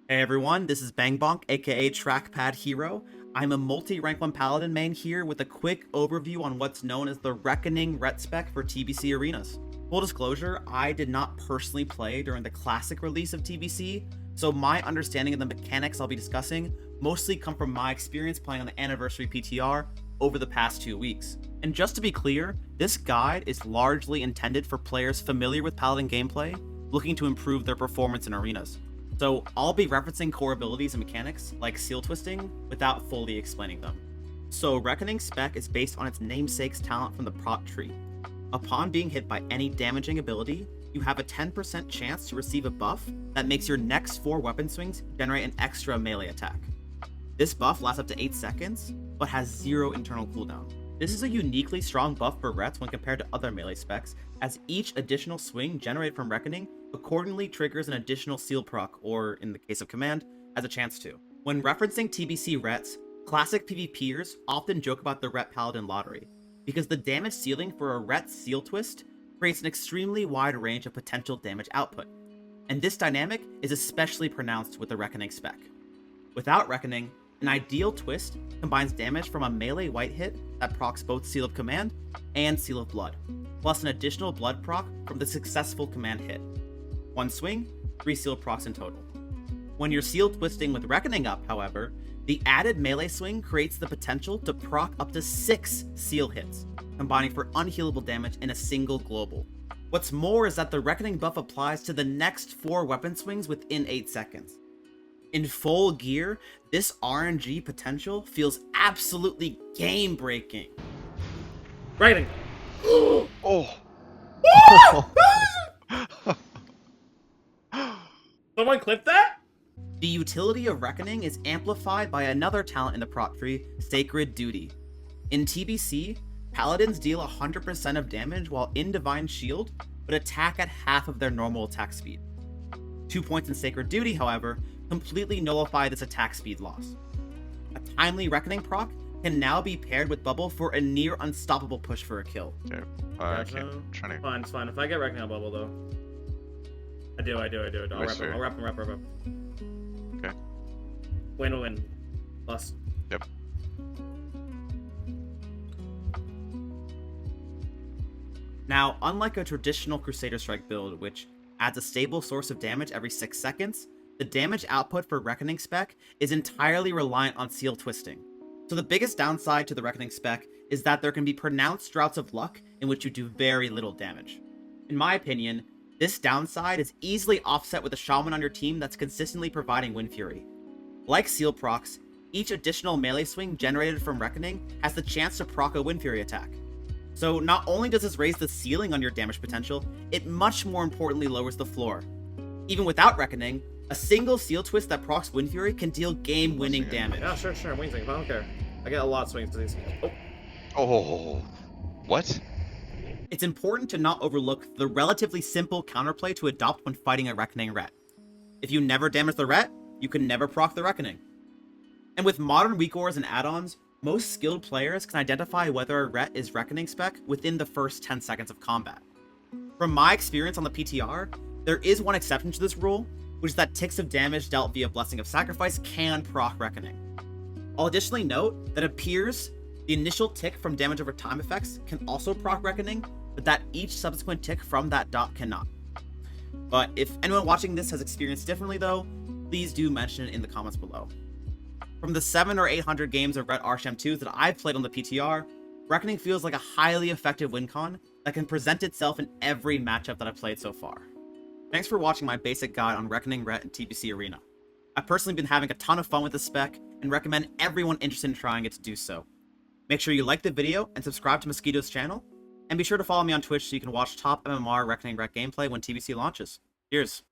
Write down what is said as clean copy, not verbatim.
Hey everyone, this is Bangbonk, aka Trackpad Hero. I'm a multi-rank 1 Paladin main here with a quick overview on what's known as the Reckoning Ret spec for TBC arenas. Full disclosure, I did not personally play during the classic release of TBC, so my understanding of the mechanics I'll be discussing mostly come from my experience playing on the Anniversary PTR over the past 2 weeks. And just to be clear, this guide is largely intended for players familiar with Paladin gameplay, looking to improve their performance in arenas. So I'll be referencing core abilities and mechanics, like seal twisting, without fully explaining them. So Reckoning spec is based on its namesake's talent from the prot tree. Upon being hit by any damaging ability, you have a 10% chance to receive a buff that makes your next 4 weapon swings generate an extra melee attack. This buff lasts up to 8 seconds, but has 0 internal cooldown. This is a uniquely strong buff for Rets when compared to other melee specs, as each additional swing generated from Reckoning accordingly triggers an additional seal proc, or in the case of command, has a chance to. When referencing TBC Rets, classic PvPers often joke about the Ret Paladin lottery, because the damage ceiling for a Ret seal twist creates an extremely wide range of potential damage output, and this dynamic is especially pronounced with the Reckoning spec. Without Reckoning, an ideal twist combines damage from a melee white hit that procs both Seal of Command and Seal of Blood, plus an additional blood proc from the successful command hit. 1 swing, 3 seal procs in total. When you're seal twisting with Reckoning up, however, the added melee swing creates the potential to proc up to 6 seal hits, combining for unhealable damage in a single global. What's more is that the Reckoning buff applies to the next 4 weapon swings within 8 seconds. In full gear, this RNG potential feels absolutely game-breaking. Writing. Oh. Someone clip that? The utility of Reckoning is amplified by another talent in the prot tree, Sacred Duty. In TBC, Paladins deal 100% of damage while in Divine Shield, but attack at half of their normal attack speed. 2 points in Sacred Duty, however, completely nullify this attack speed loss. A timely Reckoning proc can now be paired with Bubble for a near unstoppable push for a kill. Okay. Gotcha. Trying to... Fine, it's fine. If I get Reckoning on Bubble, though. I do. I'll wrap him. Okay. Win. Plus. Yep. Now, unlike a traditional Crusader Strike build, which adds a stable source of damage every 6 seconds, the damage output for Reckoning spec is entirely reliant on seal twisting. So the biggest downside to the Reckoning spec is that there can be pronounced droughts of luck in which you do very little damage. In my opinion, this downside is easily offset with a shaman on your team that's consistently providing Wind Fury. Like seal procs, each additional melee swing generated from Reckoning has the chance to proc a Wind Fury attack. So not only does this raise the ceiling on your damage potential, it much more importantly lowers the floor. Even without Reckoning, a single seal twist that procs Wind Fury can deal game-winning damage. Yeah, sure. Wing swings. I don't care. I get a lot of swings to these. Oh. What? It's important to not overlook the relatively simple counterplay to adopt when fighting a Reckoning Ret. If you never damage the Ret, you can never proc the Reckoning. And with modern weak ores and add-ons, most skilled players can identify whether a Ret is Reckoning spec within the first 10 seconds of combat. From my experience on the PTR, there is one exception to this rule, which is that ticks of damage dealt via Blessing of Sacrifice can proc Reckoning. I'll additionally note that it appears the initial tick from damage over time effects can also proc Reckoning, but that each subsequent tick from that dot cannot. But if anyone watching this has experienced differently though, please do mention it in the comments below. From the 700 or 800 games of Ret Arsham 2s that I've played on the PTR, Reckoning feels like a highly effective win con that can present itself in every matchup that I've played so far. Thanks for watching my basic guide on Reckoning Ret and TBC Arena. I've personally been having a ton of fun with this spec and recommend everyone interested in trying it to do so. Make sure you like the video and subscribe to Mosquito's channel, and be sure to follow me on Twitch so you can watch top MMR Reckoning Ret gameplay when TBC launches. Cheers!